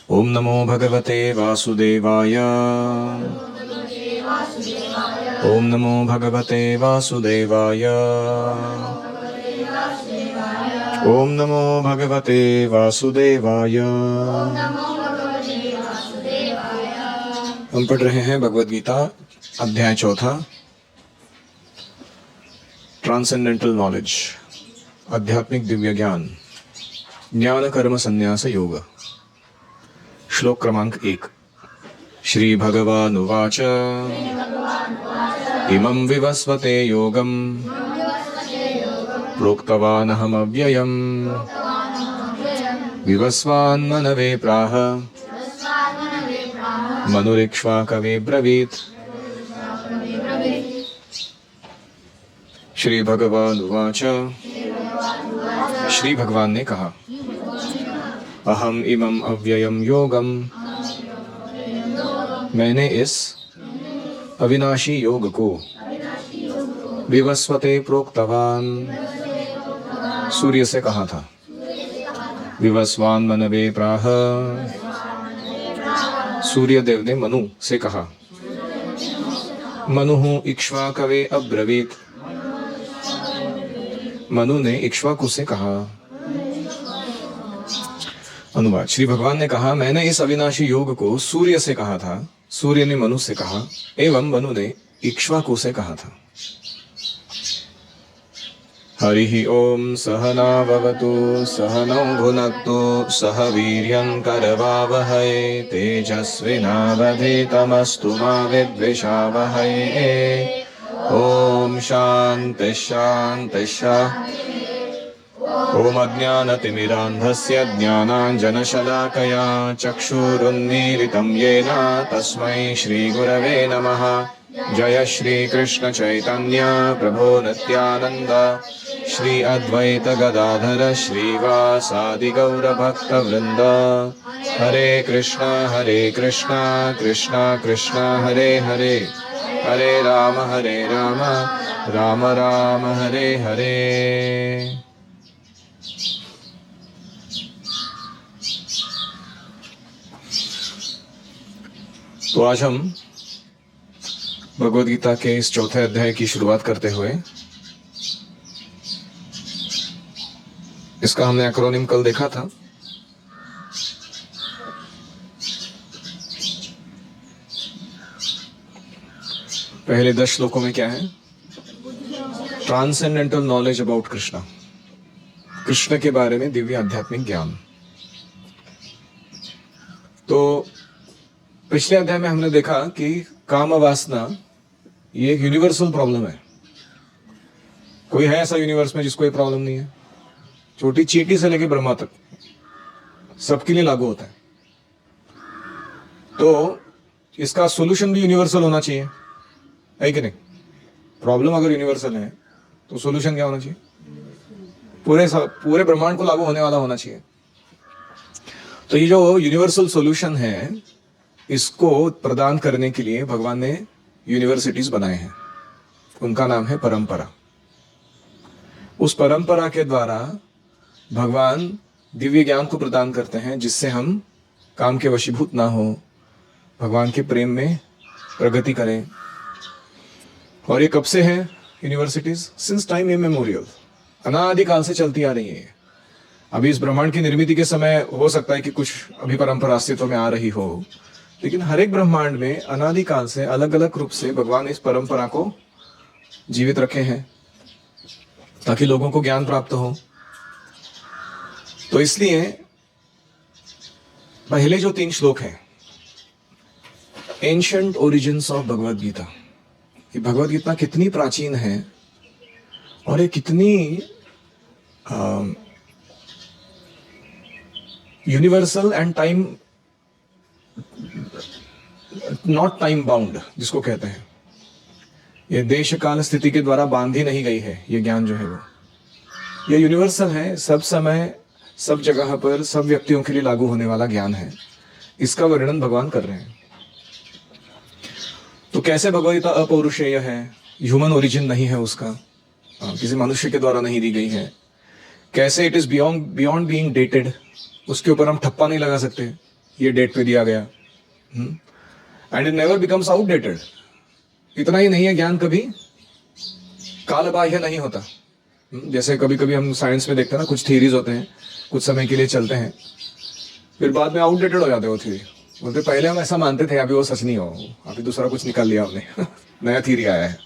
ओम नमो भगवते वासुदेवाय। ओम नमो भगवते वासुदेवाय। ओम नमो भगवते वासुदेवाय। हम पढ़ रहे हैं भगवद गीता अध्याय 4, ट्रांसेंडेंटल नॉलेज, आध्यात्मिक दिव्य ज्ञान, ज्ञान कर्म संन्यास योग। श्लोक क्रमांक 1। श्री भगवानुवाच इमं विवस्वते योगं प्रोक्तवानहमव्ययम् विवस्वान्मनवे प्राह मनुरिक्ष्वाकवे ब्रवीत्। श्री भगवानुवाच, श्री भगवान ने कहा, अहम इमं अव्ययम योगम, मैंने इस अविनाशी योग को विवस्वते प्रोक्तवान, सूर्य से कहा था। विवस्वान मनवे प्राह, सूर्य देव ने मनु से कहा। मनु इक्ष्वाकवे अब्रवीत, मनु ने इक्ष्वाकु से कहा। अनुवाद। श्री भगवान ने कहा, मैंने इस अविनाशी योग को सूर्य से कहा था, सूर्य ने मनु से कहा, एवं मनु ने इक्ष्वाकु से कहा था। हरि ओम सहना भवतु सहनौ भुनक्तु सह वीर्यं करवावहै तेजस्विनावधीतमस्तु मा विद्विषावहै। ओम शांति शांति शांति। ओम अज्ञानतिमिरान्धस्य ज्ञानाञ्जनशलाकया चक्षुरुन्मीलितं येन तस्मै श्रीगुरवे नमः। जय श्री कृष्ण चैतन्य प्रभो नित्यानंद श्री अद्वैत गदाधर श्रीवासादि गौर भक्त वृंद। हरे कृष्णा कृष्णा कृष्णा हरे हरे, हरे राम राम राम हरे हरे। तो आज हम भगवद गीता के इस चौथे अध्याय की शुरुआत करते हुए, इसका हमने एक्रोनिम कल देखा था। पहले 10 श्लोकों में क्या है? Transcendental knowledge about Krishna, Krishna के बारे में दिव्य आध्यात्मिक ज्ञान। तो पिछले अध्याय में हमने देखा कि काम वासना ये एक यूनिवर्सल प्रॉब्लम है। कोई है ऐसा यूनिवर्स में जिसको ये प्रॉब्लम नहीं है? छोटी चींटी से लेकर ब्रह्मा तक सबके लिए लागू होता है। तो इसका सॉल्यूशन भी यूनिवर्सल होना चाहिए, है कि नहीं? प्रॉब्लम अगर यूनिवर्सल है तो सॉल्यूशन क्या होना चाहिए? पूरे ब्रह्मांड को लागू होने वाला होना चाहिए। तो ये जो यूनिवर्सल सॉल्यूशन है, इसको प्रदान करने के लिए भगवान ने यूनिवर्सिटीज बनाए हैं। उनका नाम है परंपरा। उस परंपरा के द्वारा भगवान दिव्य ज्ञान को प्रदान करते हैं, जिससे हम काम के वशीभूत ना हो, भगवान के प्रेम में प्रगति करें। और ये कब से है यूनिवर्सिटीज? सिंस टाइम इमेमोरियल, अनादिकाल से चलती आ रही है। अभी इस ब्रह्मांड की निर्मिति के समय हो सकता है कि कुछ अभी परंपरा अस्तित्व में आ रही हो, लेकिन हर एक ब्रह्मांड में अनादिकाल से अलग अलग रूप से भगवान इस परंपरा को जीवित रखे हैं, ताकि लोगों को ज्ञान प्राप्त हो। तो इसलिए पहले जो 3 श्लोक हैं, ancient origins of Bhagavad Gita, कि भगवद गीता कितनी प्राचीन है और ये कितनी universal and time, not time bound जिसको कहते हैं। ये देश काल स्थिति के द्वारा बांधी नहीं गई है। ये ज्ञान जो है वो ये यूनिवर्सल है, सब समय सब जगह पर सब व्यक्तियों के लिए लागू होने वाला ज्ञान है। इसका वर्णन भगवान कर रहे हैं। तो कैसे भगवद गीता अपौरुषेय है, ह्यूमन ओरिजिन नहीं है उसका, किसी मनुष्य के द्वारा नहीं दी गई है। कैसे it is beyond being dated, उसके ऊपर हम ठप्पा नहीं लगा सकते। ये डेट पे दिया गया, and it never becomes outdated. इतना ही नहीं है, ज्ञान कभी कालबाह्य नहीं होता। जैसे कभी कभी हम साइंस में देखते हैं ना, कुछ थ्योरीज होते हैं, कुछ समय के लिए चलते हैं, फिर बाद में आउटडेटेड हो जाते हैं वो थ्योरी। बोलते पहले हम ऐसा मानते थे, अभी वो सच नहीं हो, अभी दूसरा कुछ निकाल लिया हमने नया थ्योरी आया है।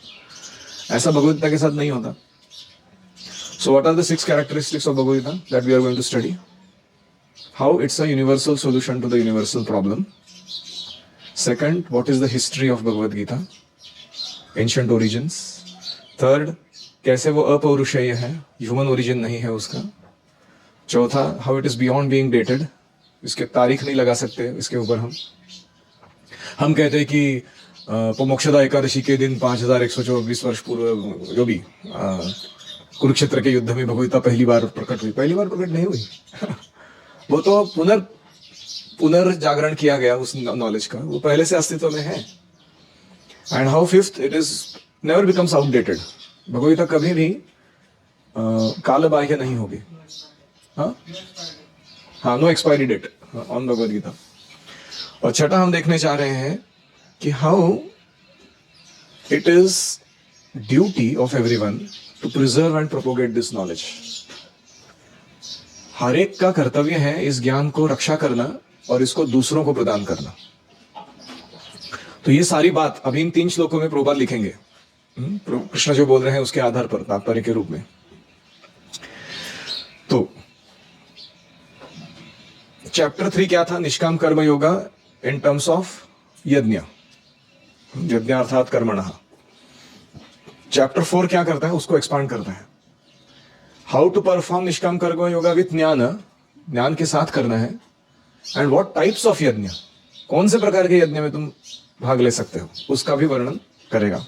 ऐसा भगवद गीता के साथ नहीं होता। So what are the 6 characteristics of Bhagavad Gita that we are going to study? How it's a universal solution to the universal problem. Second, what is the history of Bhagavad Gita, ancient origins. Third, कैसे वो अपौरुषेय है, ह्यूमन ओरिजिन नहीं है उसका। चौथा, how it is beyond being dated, इसके तारीख नहीं लगा सकते इसके ऊपर। हम कहते हैं कि मोक्षदा एकादशी के दिन 5124 वर्ष पूर्व जो भी कुरुक्षेत्र के युद्ध में भगवदगीता पहली बार प्रकट हुई। पहली बार प्रकट नहीं हुई वो तो पुनर्जागरण किया गया उस नॉलेज का, वो पहले से अस्तित्व में है। And how fifth, it is never becomes outdated. Bhagavadgita कभी भी कालबाह्य नहीं होगी। हाँ, no expiry date on Bhagavad Gita. और छठा हम देखने जा रहे हैं कि how it is duty of everyone to preserve and propagate this knowledge. हर एक का कर्तव्य है इस ज्ञान को रक्षा करना और इसको दूसरों को प्रदान करना। तो ये सारी बात अभी इन 3 श्लोकों में प्रभुपाद लिखेंगे। कृष्ण जो बोल रहे हैं उसके आधार पर तात्पर्य के रूप में। तो चैप्टर 3 क्या था? निष्काम कर्म योगा इन टर्म्स ऑफ यज्ञ, यज्ञ अर्थात कर्मणः। चैप्टर 4 क्या करता है? उसको एक्सपांड करता है। हाउ टू परफॉर्म निष्काम कर्म योगा विथ ज्ञान, ज्ञान के साथ करना है। एंड व्हाट टाइप्स ऑफ यज्ञ, कौन से प्रकार के यज्ञ में तुम भाग ले सकते हो, उसका भी वर्णन करेगा।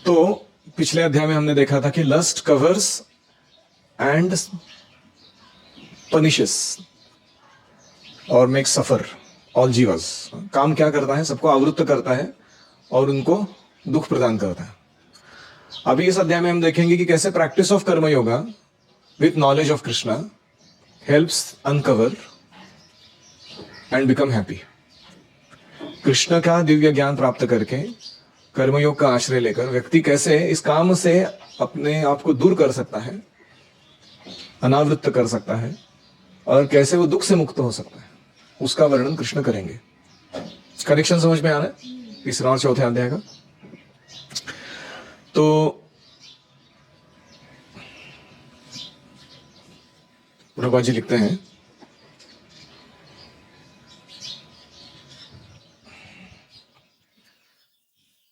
तो पिछले अध्याय में हमने देखा था कि लस्ट कवर्स एंड पनिशेस और मेक सफर ऑल जीवस। काम क्या करता है? सबको आवृत्त करता है और उनको दुख प्रदान करता है। अभी इस अध्याय में हम देखेंगे कि कैसे प्रैक्टिस ऑफ कर्म yoga with knowledge of Krishna helps uncover and become happy. Krishna का दिव्य ज्ञान प्राप्त करके कर्मयोग का आश्रय लेकर व्यक्ति कैसे इस काम से अपने आप को दूर कर सकता है, अनावृत्त कर सकता है, और कैसे वो दुख से मुक्त हो सकता है, उसका वर्णन कृष्ण करेंगे। कनेक्शन समझ में आ रहा है तीसरा और चौथे अध्याय का? तो प्रभुपाद जी लिखते हैं,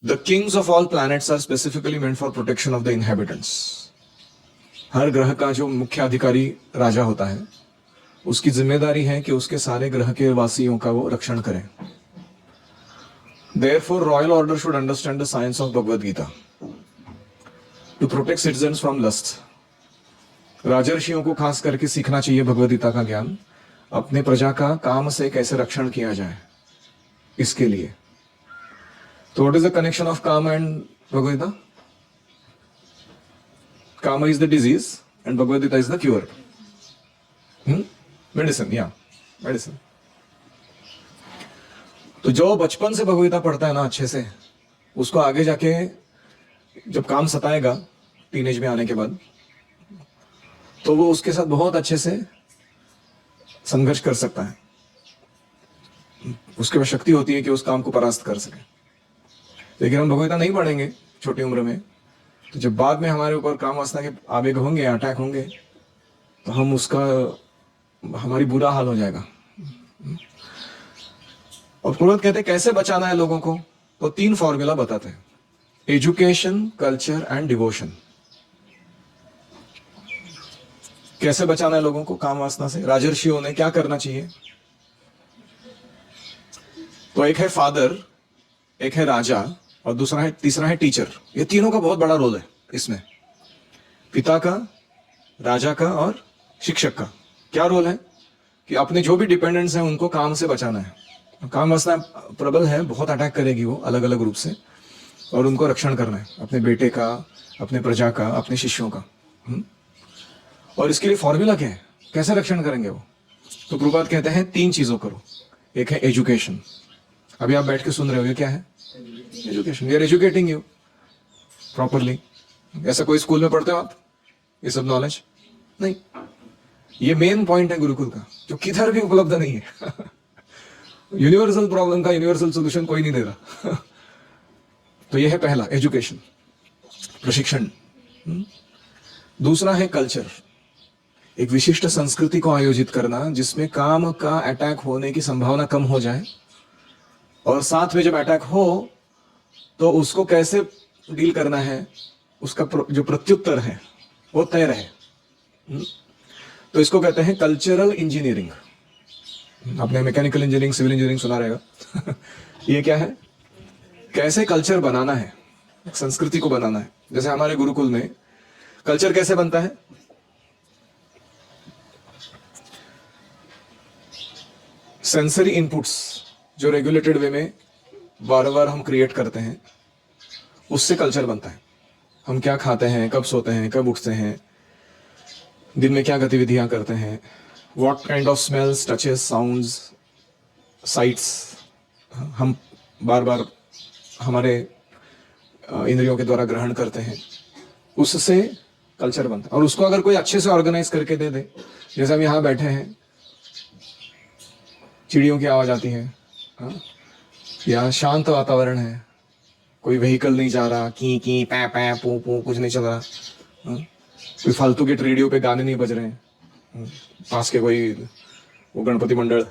The kings of all planets are specifically meant for protection of the inhabitants. हर ग्रह का जो मुख्य अधिकारी राजा होता है, उसकी जिम्मेदारी है कि उसके सारे ग्रह के वासियों का वो रक्षण करें। Therefore, royal order should understand the science of Bhagavad Gita to protect citizens from lust. राजर्षियों को खास करके सीखना चाहिए भगवद गीता का ज्ञान, अपने प्रजा का काम से कैसे रक्षण किया जाए इसके लिए। So what is the connection of Kama and Bhagavad Gita? Kama is the disease and Bhagavad Gita is the cure. Medicine, yeah, medicine. तो जो बचपन से भगवद गीता पढ़ता है ना अच्छे से, उसको आगे जाके जब काम सताएगा टीनेज में आने के बाद, तो वो उसके साथ बहुत अच्छे से संघर्ष कर सकता है। उसके पास शक्ति होती है कि उस काम को परास्त कर सके। लेकिन हम भगवद गीता नहीं पढ़ेंगे छोटी उम्र में, तो जब बाद में हमारे ऊपर काम वासना के आवेग होंगे, अटैक होंगे, तो हम उसका हमारी बुरा हाल हो जाएगा। और प्रभुपाद कहते हैं कैसे बचाना है लोगों को, तो 3 फॉर्मूला बताते हैं, एजुकेशन, कल्चर एंड डिवोशन। कैसे बचाना है लोगों को काम वासना से? राजर्षियों ने क्या करना चाहिए? तो एक है फादर, एक है राजा, और तीसरा है टीचर। ये तीनों का बहुत बड़ा रोल है इसमें, पिता का, राजा का और शिक्षक का। क्या रोल है कि अपने जो भी डिपेंडेंट्स हैं उनको काम से बचाना है। काम वासना प्रबल है, बहुत अटैक करेगी वो अलग अलग रूप से, और उनको रक्षण करना है, अपने बेटे का, अपने प्रजा का, अपने शिष्यों का। और इसके लिए फॉर्मूला क्या है? कैसे रक्षण करेंगे वो? तो प्रभुपाद कहते हैं 3 चीजों करो। एक है एजुकेशन, अभी आप बैठ के सुन रहे हो, ये क्या है? Education. We are educating you properly. ऐसा कोई स्कूल में पढ़ते हो आप ये सब नॉलेज? नहीं। ये मेन पॉइंट है गुरुकुल का, जो किधर भी उपलब्ध नहीं है। यूनिवर्सल प्रॉब्लम का यूनिवर्सल सॉल्यूशन कोई नहीं दे रहा। तो ये है पहला, एजुकेशन, प्रशिक्षण। दूसरा है कल्चर, एक विशिष्ट संस्कृति को आयोजित करना जिसमें काम का अटैक होने की संभावना कम हो जाए, और साथ में जब अटैक हो तो उसको कैसे डील करना है, उसका जो प्रत्युत्तर है वो तय रहे। तो इसको कहते हैं कल्चरल इंजीनियरिंग। आपने मैकेनिकल इंजीनियरिंग, सिविल इंजीनियरिंग सुना रहेगा। ये क्या है? कैसे कल्चर बनाना है, संस्कृति को बनाना है। जैसे हमारे गुरुकुल में कल्चर कैसे बनता है? सेंसरी इनपुट्स जो रेगुलेटेड वे में बार बार हम क्रिएट करते हैं, उससे कल्चर बनता है। हम क्या खाते हैं, कब सोते हैं, कब उठते हैं, दिन में क्या गतिविधियां करते हैं, what kind of smells, touches, sounds, sites हम बार बार हमारे इंद्रियों के द्वारा ग्रहण करते हैं, उससे कल्चर बनता है। और उसको अगर कोई अच्छे से ऑर्गेनाइज करके दे दे, जैसे हम यहाँ बैठे हैं, चिड़ियों की आवाज आती है, या शांत वातावरण है, कोई व्हीकल नहीं जा रहा, की पै पै पू पू कुछ नहीं चल रहा, कोई फालतू के रेडियो पे गाने नहीं बज रहे हैं, पास के कोई वो गणपति मंडल।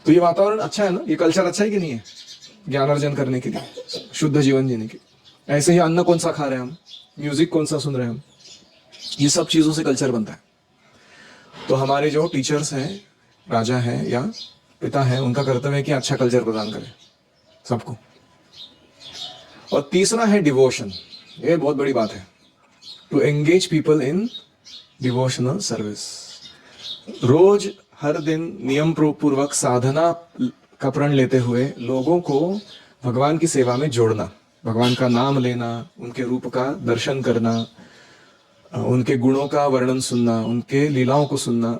तो ये वातावरण अच्छा है ना, ये कल्चर अच्छा है कि नहीं है? ज्ञान अर्जन करने के लिए, शुद्ध जीवन जीने के। ऐसे ही अन्न कौन सा खा रहे हैं हम, म्यूजिक कौन सा सुन रहे हैं हम, ये सब चीजों से कल्चर बनता है। तो हमारे जो टीचर्स हैं, राजा हैं या पिता हैं, उनका कर्तव्य है कि अच्छा कल्चर प्रदान करें सबको। और तीसरा है डिवोशन। ये बहुत बड़ी बात है, to engage people in devotional service. रोज हर दिन नियम पूर्वक साधना का प्रण लेते हुए लोगों को भगवान की सेवा में जोड़ना, भगवान का नाम लेना, उनके रूप का दर्शन करना, उनके गुणों का वर्णन सुनना, उनके लीलाओं को सुनना,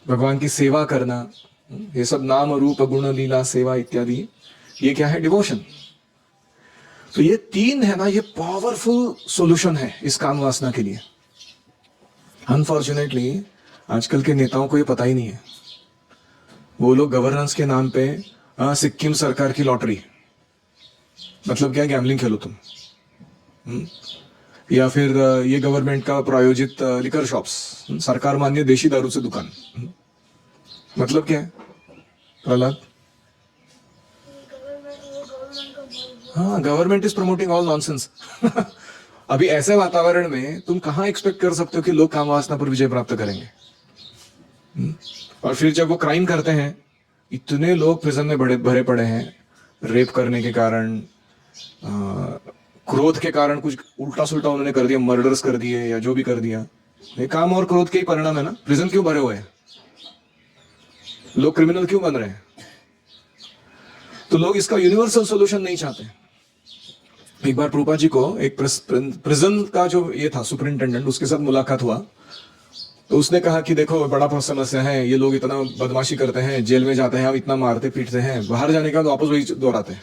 भगवान की सेवा करना, ये सब नाम रूप गुण लीला सेवा इत्यादि, ये क्या है? डिवोशन। तो ये 3 है ना, ये पावरफुल सॉल्यूशन है इस काम वासना के लिए। अनफॉर्चुनेटली आजकल के नेताओं को ये पता ही नहीं है। वो लोग गवर्नेंस के नाम पे सिक्किम सरकार की लॉटरी, मतलब क्या, गैम्बलिंग खेलो तुम, या फिर ये गवर्नमेंट का प्रायोजित लिकर शॉप्स, सरकार मान्य देशी दारू से दुकान, मतलब क्या है प्रहलाद? हाँ, government is promoting all nonsense. अभी ऐसे वातावरण में तुम कहां एक्सपेक्ट कर सकते हो कि लोग काम वासना पर विजय प्राप्त करेंगे? और फिर जब वो क्राइम करते हैं, इतने लोग प्रिजन में भरे पड़े हैं, रेप करने के कारण, क्रोध के कारण कुछ उल्टा सुल्टा उन्होंने कर दिया, मर्डर्स कर दिए या जो भी कर दिया, ये काम और क्रोध के ही परिणाम है ना। प्रिजन क्यों भरे हुए हैं? लोग क्रिमिनल क्यों बन रहे हैं? तो लोग इसका यूनिवर्सल सॉल्यूशन नहीं चाहते। एक बार प्रभुपाद जी को एक प्रिजन का जो ये था सुपरिंटेंडेंट, उसके साथ मुलाकात हुआ, तो उसने कहा कि देखो बड़ा समस्या है, ये लोग इतना बदमाशी करते हैं, जेल में जाते हैं, हम इतना मारते पीटते हैं, बाहर जाने के बाद वापस वही दोहराते हैं,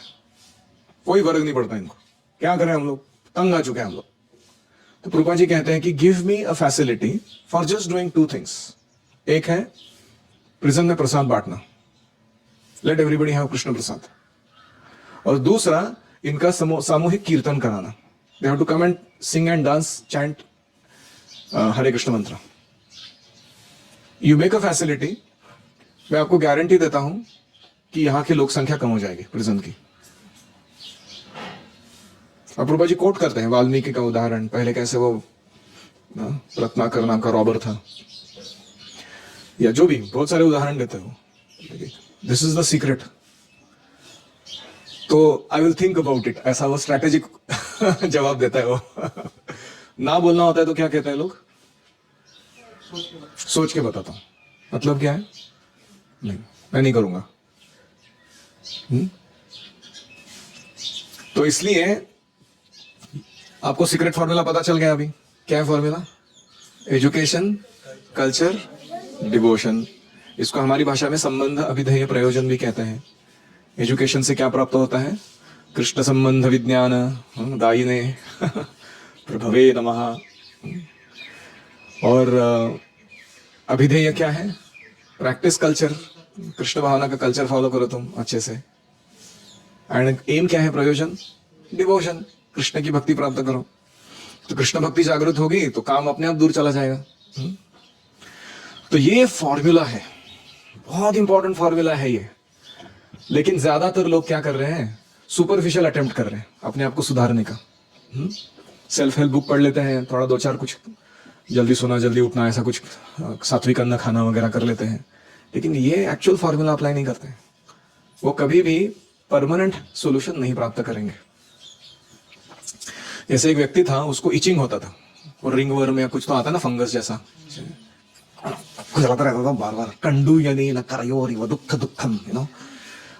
कोई फर्क नहीं पड़ता इनको, क्या करें हम लोग, तंग आ चुके हैं हम लोग। तो प्रभुपाद जी कहते हैं कि give me a facility for just doing 2 things. एक है प्रिजन में प्रसाद बांटना, let everybody have Krishna prasad, और दूसरा इनका सामूहिक कीर्तन कराना। They have to come and sing and dance, chant Hare Krishna mantra. You make a facility, मैं आपको गारंटी देता हूं कि यहां की लोक संख्या कम हो जाएगी प्रिजन की। अब प्रभुपाद जी कोट करते हैं वाल्मीकि का उदाहरण, पहले कैसे वो रत्नाकर नाम का रॉबर था, या जो भी बहुत सारे उदाहरण देते हो। This is the secret. तो I will think about it, ऐसा वो स्ट्रैटेजिक जवाब देता है वो। ना बोलना होता है तो क्या कहते हैं लोग? सोच के बताता हूं। मतलब क्या है? नहीं, मैं नहीं करूंगा। तो इसलिए आपको सीक्रेट फॉर्मूला पता चल गया। अभी क्या है फॉर्मूला? Education, culture, devotion. इसको हमारी भाषा में संबंध अभिधेय प्रयोजन भी कहते हैं। एजुकेशन से क्या प्राप्त होता है? कृष्ण संबंध विज्ञान दायिने प्रभवे नमः। और अभिधेय क्या है? प्रैक्टिस कल्चर, कृष्ण भावना का कल्चर फॉलो करो तुम अच्छे से। एंड एम क्या है? प्रयोजन, डिवोशन, कृष्ण की भक्ति प्राप्त करो। तो कृष्ण भक्ति जागृत होगी तो काम अपने आप दूर चला जाएगा। तो ये फॉर्मूला है, बहुत इंपॉर्टेंट फॉर्मूला है ये। लेकिन ज्यादातर लोग क्या कर रहे हैं? सुपरफिशियल अटेम्प्ट कर रहे हैं अपने आप को सुधारने का। सेल्फ हेल्प बुक पढ़ लेते हैं, थोड़ा दो चार कुछ जल्दी सोना जल्दी उठना ऐसा कुछ सात्विक अन्न खाना वगैरह कर लेते हैं, लेकिन ये एक्चुअल फॉर्मूला अप्लाई नहीं करते हैं। वो कभी भी परमानेंट सॉल्यूशन नहीं प्राप्त करेंगे। जैसे एक व्यक्ति था, उसको इचिंग होता था, और रिंग वर्म या कुछ तो आता ना, फंगस जैसा खुजलाता रहता था बार बार। कंडू यानी न करयोरी व दुख दुखम,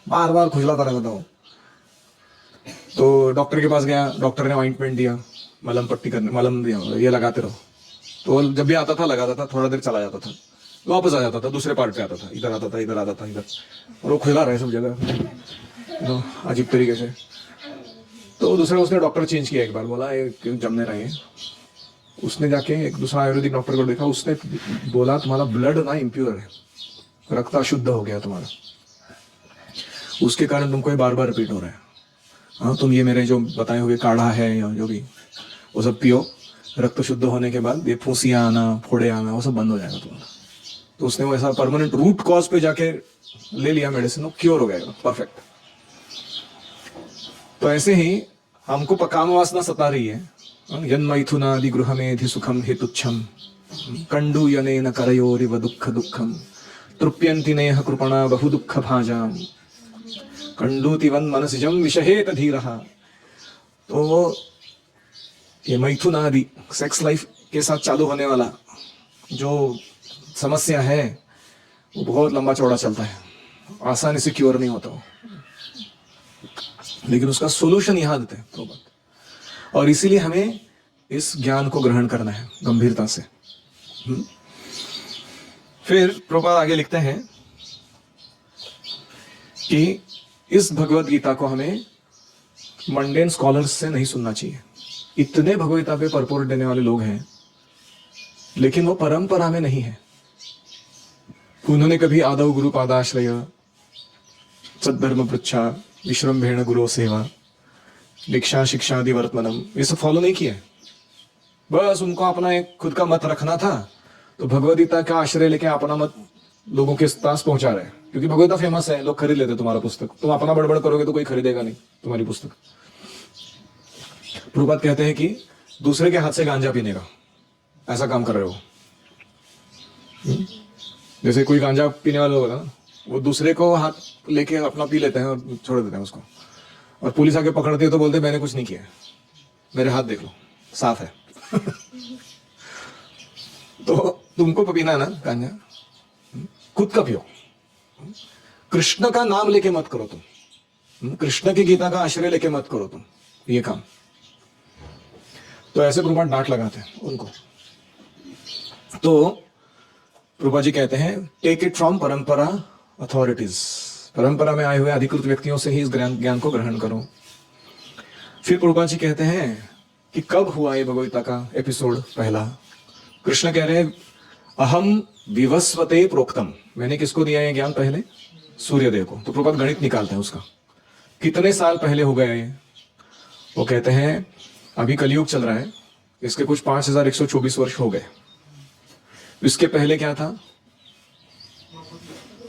बार बार खुजलाता रहता था वो। तो डॉक्टर के पास गया, डॉक्टर ने ऑइंटमेंट दिया, मलम पट्टी करने, मलम दिया, ये लगाते रहो। तो जब भी आता था लगाता था, थोड़ा देर चला जाता था, वापस आ जाता था, दूसरे पार्ट पे आता था, इधर आता था, इधर आता था, इधर, और वो खुजला रहा है सब जगह अजीब तरीके से। तो दूसरा उसने डॉक्टर चेंज किया, एक बार बोला ये क्यों जमने रहे हैं। उसने जाके एक दूसरा आयुर्वेदिक डॉक्टर को देखा, उसने बोला तुम्हारा ब्लड ना इम्प्योर है, रक्त अशुद्ध हो गया तुम्हारा, उसके कारण तुमको ये बार बार रिपीट हो रहा है। हाँ, तुम ये मेरे जो बताए हुए काढ़ा है या जो भी वो सब पियो, रक्त शुद्ध होने के बाद ये फूंसियां आना, फोड़े आना, वो सब बंद हो जाएगा तुम्हारा। तो उसने वो ऐसा परमानेंट रूट कॉज पे जाके ले लिया मेडिसिन, वो क्योर हो गया परफेक्ट। तो ऐसे ही हमको काम वासना सता रही है। यन्मैथुनादि गृहमेधि सुखम हेतुच्छम कंडू यनेन करयोरिव दुःख दुःखम तृप्यन्ति नेह कृपणा बहु दुःख भाजाम कंडूति वन मनसिजम विषहेत धीरः। तो ये मैथुनादि सेक्स लाइफ के साथ चालू होने वाला जो समस्या है वो बहुत लंबा चौड़ा चलता है, आसानी से क्योर नहीं होता वो। लेकिन उसका सोल्यूशन यहां देते हैं प्रभुपाद, और इसीलिए हमें इस ज्ञान को ग्रहण करना है गंभीरता से। फिर प्रभुपाद आगे लिखते हैं कि इस भगवत गीता को हमें मंडेन स्कॉलर्स से नहीं सुनना चाहिए। इतने भगवत पे परपोर्ट देने वाले लोग हैं, लेकिन वो परंपरा में नहीं है। उन्होंने कभी आदौ गुरु पादाश्रय, सद्धर्म पृच्छा, विश्रम्भेण गुरु सेवा, दीक्षा शिक्षादि वर्तमानम, ये सब फॉलो नहीं किया। बस उनको अपना एक खुद का मत रखना था, तो भगवद गीता का आश्रय लेके अपना मत लोगों के पास पहुंचा रहे, क्योंकि भगवद गीता फेमस है, लोग खरीद लेते तुम्हारा पुस्तक। तुम अपना बड़बड़ करोगे तो कोई खरीदेगा नहीं तुम्हारी पुस्तक। प्रभुपाद कहते हैं कि दूसरे के हाथ से गांजा पीने का ऐसा काम कर रहे हो। जैसे कोई गांजा पीने वाला होगा ना, वो दूसरे को हाथ लेके अपना पी लेते हैं और छोड़ देते हैं उसको, और पुलिस आके पकड़ती है तो बोलते हैं मैंने कुछ नहीं किया, मेरे हाथ देख लो साफ है। तो तुमको पीना है ना गांजा, खुद का पियो, कृष्ण का नाम लेके मत करो तुम, कृष्ण की गीता का आश्रय लेके मत करो तुम ये काम। तो ऐसे प्रभुपाद डांट लगाते हैं उनको। तो प्रभुपाद जी कहते हैं टेक इट फ्रॉम परंपरा अथॉरिटीज, परंपरा में आए हुए अधिकृत व्यक्तियों से ही इस ज्ञान को ग्रहण करो। फिर प्रभुपाद जी कहते हैं कि कब हुआ ये भगवद गीता का एपिसोड पहला। कृष्ण कह रहे हैं अहम विवस्वते प्रोक्तम, मैंने किसको दिया ये ज्ञान पहले? सूर्यदेव को। तो प्रभुपाद गणित निकालते हैं उसका, कितने साल पहले हो गया ये। वो कहते हैं अभी कलयुग चल रहा है, इसके कुछ 5124 वर्ष हो गए। इसके पहले क्या था?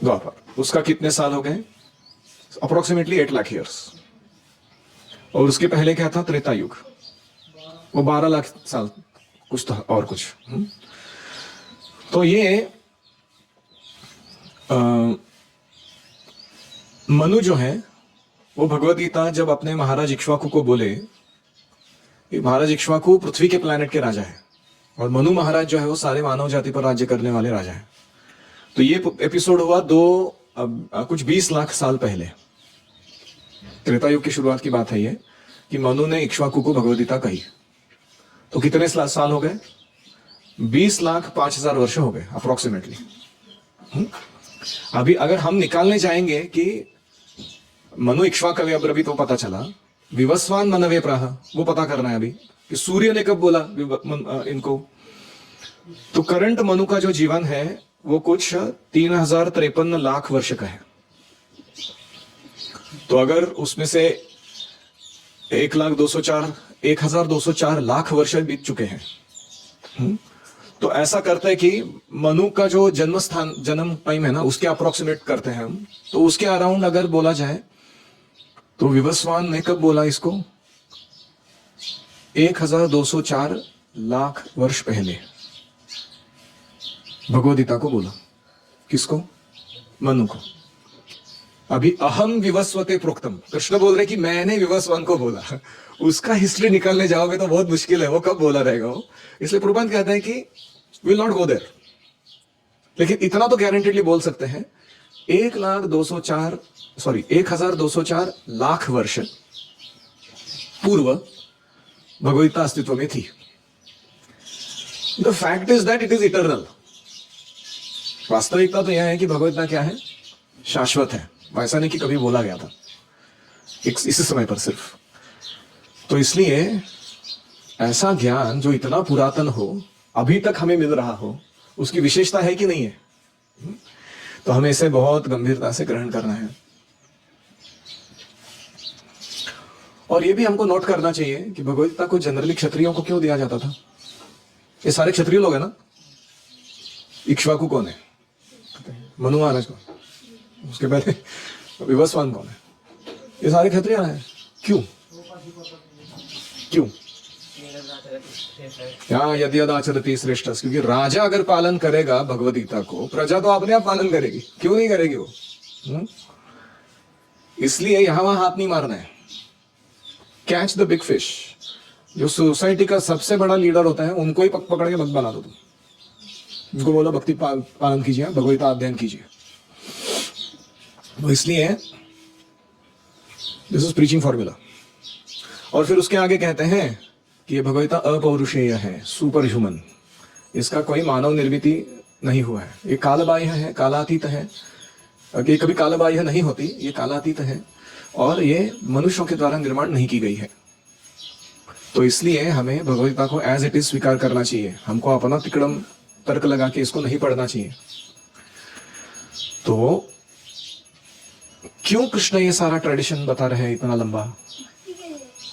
द्वापर, उसका कितने साल हो गए? Approximately 8 lakh years. और उसके पहले क्या था? त्रेता युग, वो 12 लाख साल कुछ था और कुछ। तो ये मनु जो है वो भगवद गीता जब अपने महाराज इक्ष्वाकु को बोले, महाराज इक्ष्वाकु पृथ्वी के प्लैनेट के राजा है, और मनु महाराज जो है वो सारे मानव जाति पर राज्य करने वाले राजा है। तो ये एपिसोड हुआ कुछ 20 लाख साल पहले, त्रेता युग की शुरुआत की बात है ये, कि मनु ने इक्ष्वाकु को भगवद गीता कही। तो कितने साल हो गए? 20,05,000 वर्ष हो गए अप्रोक्सीमेटली। अभी अगर हम निकालने जाएंगे कि मनु इक्ष्वाकवे अब्रवीत, तो पता चला विवस्वान मनवे प्राह, वो पता करना है अभी कि सूर्य ने कब बोला इनको। तो करंट मनु का जो जीवन है वो कुछ 3,053 लाख वर्ष का है। तो अगर उसमें से 1,204 लाख वर्ष बीत चुके हैं, तो ऐसा करते हैं कि मनु का जो जन्म टाइम है ना, उसके अप्रोक्सीमेट करते हैं हम। तो उसके अराउंड अगर बोला जाए तो विवस्वान ने कब बोला इसको? 1,204 लाख वर्ष पहले भगवद गीता को बोला। किसको? मनु को। अभी अहम विवस्वते प्रोक्तम, कृष्ण बोल रहे कि मैंने विवस्वान को बोला। उसका हिस्ट्री निकालने जाओगे तो बहुत मुश्किल है, वो कब बोला रहेगा वो। इसलिए प्रभुपाद कहते हैं कि विल नॉट गो देयर, लेकिन इतना तो गारंटेडली बोल सकते हैं 1,204 लाख वर्ष पूर्व भगवदगीता अस्तित्व में थी। The fact is that it is eternal. वास्तविकता तो यह है कि भगवदगीता क्या है? शाश्वत है। वैसा नहीं कि कभी बोला गया था इस समय पर सिर्फ। तो इसलिए ऐसा ज्ञान जो इतना पुरातन हो, अभी तक हमें मिल रहा हो, उसकी विशेषता है कि नहीं है? तो हमें इसे बहुत गंभीरता से ग्रहण करना है। और ये भी हमको नोट करना चाहिए कि भगवदगीता को जनरली क्षत्रियों को क्यों दिया जाता था? ये सारे क्षत्रिय लोग हैं ना। इक्ष्वाकु कौन है? मनु महाराज कौन? उसके पहले विवस्वान कौन है? ये सारे क्षत्रिय हैं। क्यों? यहाँ यदि आचरति श्रेष्ठ, क्योंकि राजा अगर पालन करेगा भगवद गीता को, प्रजा तो अपने आप पालन करेगी। क्यों नहीं करेगी वो? इसलिए यहां वहां हाथ नहीं मारना है। Catch the big fish. जो सोसाइटी का सबसे बड़ा लीडर होता है उनको ही पकड़ के भक्त बना दो तुम। उनको बोलो भक्ति पालन कीजिए, भगवद गीता अध्ययन कीजिए। तो इसलिए दिस इज प्रीचिंग फॉर्मूला। और फिर उसके आगे कहते हैं कि ये भगवदगीता अपौरुषेय है, सुपर ह्यूमन। इसका कोई मानव निर्मिति नहीं हुआ है। ये कालबाह्य है, कालातीत है। ये कभी कालबाह्य नहीं होती, ये कालातीत है और ये मनुष्यों के द्वारा निर्माण नहीं की गई है। तो इसलिए हमें भगवदगीता को एज इट इज स्वीकार करना चाहिए। हमको अपना तिकड़म तर्क लगा के इसको नहीं पढ़ना चाहिए। तो क्यों कृष्ण ये सारा ट्रेडिशन बता रहे हैं इतना लंबा?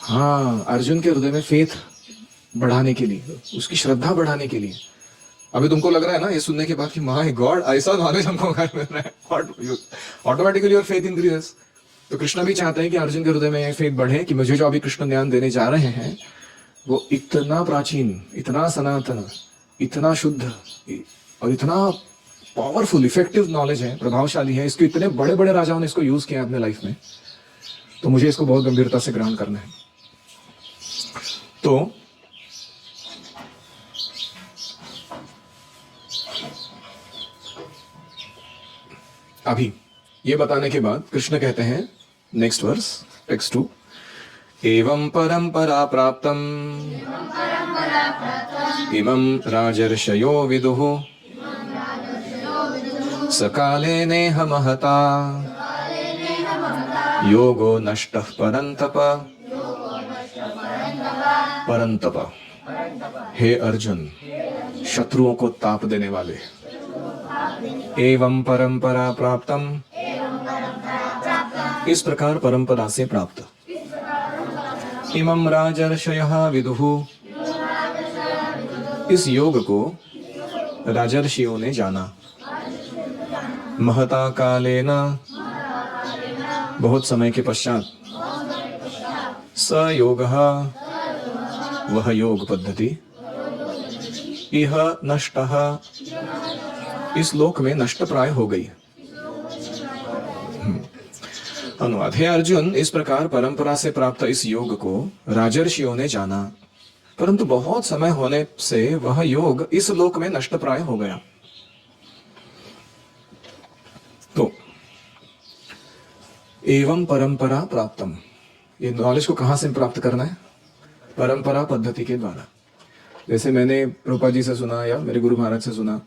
हाँ, अर्जुन के हृदय में फेथ बढ़ाने के लिए, उसकी श्रद्धा बढ़ाने के लिए। अभी तुमको लग रहा है ना ये सुनने के बाद कि माय गॉड, ऐसा नॉलेज हमको मिल रहा है, ऑटोमेटिकली योर फेथ इंक्रीजेस। तो कृष्ण भी चाहते हैं कि अर्जुन के हृदय में ये फेथ बढ़े कि मुझे जो अभी कृष्ण ज्ञान देने जा रहे हैं वो इतना प्राचीन, इतना सनातन, इतना शुद्ध और इतना पावरफुल, इफेक्टिव नॉलेज है, प्रभावशाली है। इसको इतने बड़े बड़े राजाओं ने इसको यूज किया अपने लाइफ में, तो मुझे इसको बहुत गंभीरता से ग्रहण करना है। तो अभी ये बताने के बाद कृष्ण कहते हैं नेक्स्ट वर्स, टेक्स्ट 2, एवं परंपरा प्राप्तम इमं राजर्षयो विदुः सकाले नेह महता योगो नष्टः परंतप। परंतप, हे अर्जुन, शत्रुओं को ताप देने वाले। एवं परंपरा प्राप्तम, इस प्रकार परंपरा से प्राप्त। इमं राजर्षयः विदुः, इस योग को राजर्षियों ने जाना। महता कालेन, बहुत समय के पश्चात। स योगः, वह योग पद्धति। इह नष्टः, इस लोक में नष्ट प्राय हो गई। अनुवाद, हे अर्जुन, इस प्रकार परंपरा से प्राप्त इस योग को राजर्षियों ने जाना, परंतु बहुत समय होने से वह योग इस लोक में नष्ट प्राय हो गया। तो एवं परंपरा प्राप्तम, ये नॉलेज को कहां से प्राप्त करना है? परंपरा पद्धति के द्वारा। जैसे मैंने प्रभुपाद जी से सुना या मेरे गुरु महाराज से सुना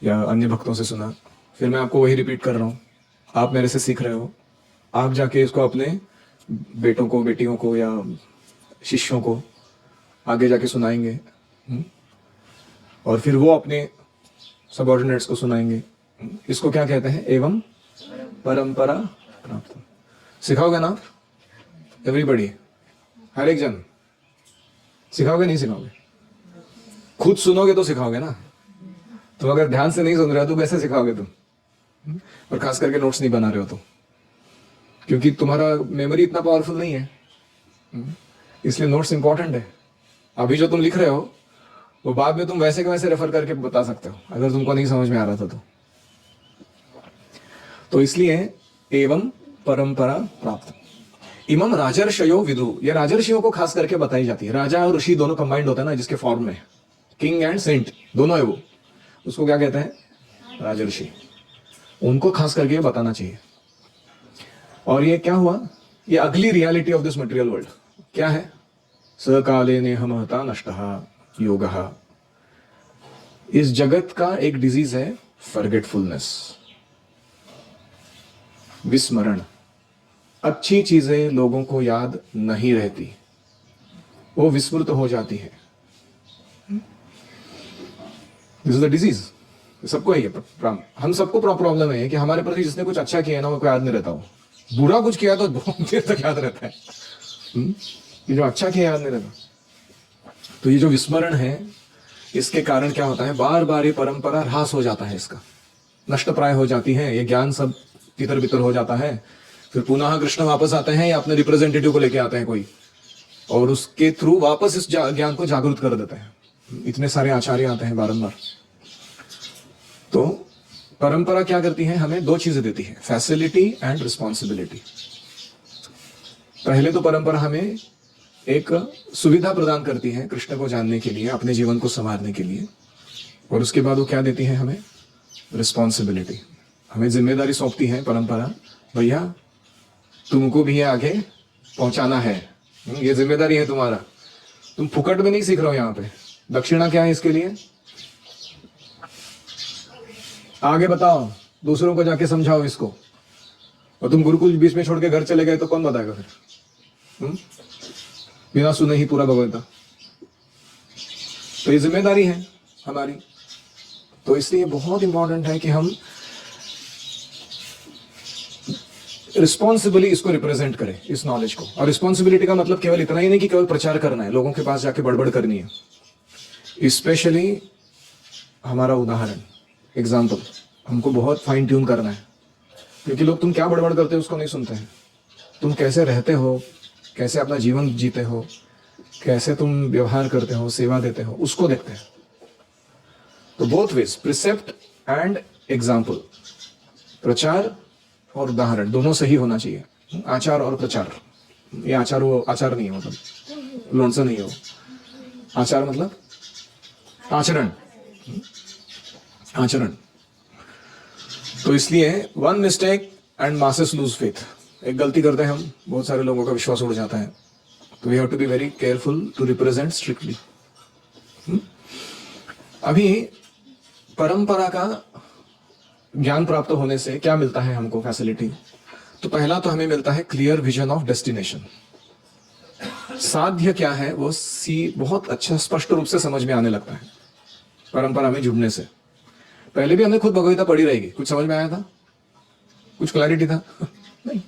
या अन्य भक्तों से सुना, फिर मैं आपको वही रिपीट कर रहा हूँ, आप मेरे से सीख रहे हो, आप जाके इसको अपने बेटों को, बेटियों को या शिष्यों को आगे जाके सुनाएंगे। और फिर वो अपने सबऑर्डिनेट्स को सुनाएंगे। इसको क्या कहते हैं? एवं परंपरा प्राप्त। सिखाओगे ना आप? एवरीबडी, हर एक जन सिखाओगे? नहीं सिखाओगे? खुद सुनोगे तो सिखाओगे ना। तुम अगर ध्यान से नहीं सुन रहे हो तो कैसे सिखाओगे तुम? और खास करके नोट्स नहीं बना रहे हो तो, क्योंकि तुम्हारा मेमोरी इतना पावरफुल नहीं है, इसलिए नोट्स इंपॉर्टेंट है। अभी जो तुम लिख रहे हो वो बाद में तुम वैसे के वैसे रेफर करके बता सकते हो अगर तुमको नहीं समझ में आ रहा था तो इसलिए एवं परंपरा प्राप्त। इमम राजर्षयो विदु, ये राजर्षियों को खास करके बताई जाती है। राजा और ऋषि दोनों कंबाइंड होता है ना, जिसके फॉर्म में किंग एंड सेंट दोनों है, वो उसको क्या कहते हैं? राजर्षि। उनको खास करके बताना चाहिए। और ये क्या हुआ? ये अगली reality of this material world क्या है? सकाले ने हमहता नष्टः योगः। इस जगत का एक डिजीज है फॉरगेटफुलनेस, विस्मरण। अच्छी चीजें लोगों को याद नहीं रहती, वो विस्मृत हो जाती है। दिस इज द डिजीज, सबको है ये हम सबको प्रॉब्लम है कि हमारे प्रति जिसने कुछ अच्छा किया है ना, वो याद नहीं रहता। हो बुरा कुछ किया तो बहुत देर तक याद रहता है, ये जो अच्छा किया याद नहीं रहता। तो ये जो विस्मरण है, इसके कारण क्या होता है? बार बार ये परंपरा ह्रास हो जाता है, इसका नष्ट प्राय हो जाती है, ये ज्ञान सब तितर बितर हो जाता है। फिर पुनः कृष्ण वापस आते हैं या अपने रिप्रेजेंटेटिव को लेके आते हैं कोई, और उसके थ्रू वापस इस ज्ञान को जागृत कर देते हैं। इतने सारे आचार्य आते हैं बारंबार। तो परंपरा क्या करती है? हमें दो चीजें देती है, फैसिलिटी एंड रिस्पॉन्सिबिलिटी। पहले तो परंपरा हमें एक सुविधा प्रदान करती है कृष्ण को जानने के लिए, अपने जीवन को संवारने के लिए। और उसके बाद वो क्या देती है हमें? रिस्पॉन्सिबिलिटी। हमें जिम्मेदारी सौंपती है परंपरा, भैया तुमको भी आगे पहुंचाना है, ये जिम्मेदारी है तुम्हारा। तुम फुकट में नहीं सीख रहे हो, यहाँ पे दक्षिणा क्या है इसके लिए? आगे बताओ, दूसरों को जाके समझाओ इसको। और तुम गुरुकुल बीच में छोड़ के घर चले गए तो कौन बताएगा फिर? बिना सुने ही पूरा भगवता। तो ये जिम्मेदारी है हमारी। तो इसलिए बहुत इंपॉर्टेंट है कि हम रिस्पॉन्सिबली इसको रिप्रेजेंट करें, इस नॉलेज को। और रिस्पॉन्सिबिलिटी का मतलब केवल इतना ही नहीं कि केवल प्रचार करना है, लोगों के पास जाके बड़बड़ करनी है। स्पेशली हमारा उदाहरण, एग्जाम्पल हमको बहुत फाइन ट्यून करना है, क्योंकि लोग तुम क्या बड़बड़ करते हो उसको नहीं सुनते हैं। तुम कैसे रहते हो, कैसे अपना जीवन जीते हो, कैसे तुम व्यवहार करते हो, सेवा देते हो, उसको देखते हैं। तो both ways, precept and example, प्रचार और उदाहरण दोनों सही होना चाहिए। आचार और प्रचार, ये आचार वो आचार नहीं है, मतलब लोणचं नहीं हो। आचार मतलब आचरण, आचरण। तो इसलिए one mistake and masses lose faith. एक गलती करते हैं हम, बहुत सारे लोगों का विश्वास उड़ जाता है। तो we have to be very careful to represent strictly. अभी परंपरा का ज्ञान प्राप्त होने से क्या मिलता है हमको फैसिलिटी? तो पहला तो हमें मिलता है क्लियर विजन ऑफ डेस्टिनेशन। साध्य क्या है वो बहुत अच्छा स्पष्ट रूप से समझ में आने लगता है परंपरा में जुड़ने से। पहले भी हमने खुद भगवद्गीता पढ़ी रहेगी, कुछ समझ में आया था? कुछ क्लैरिटी था? नहीं।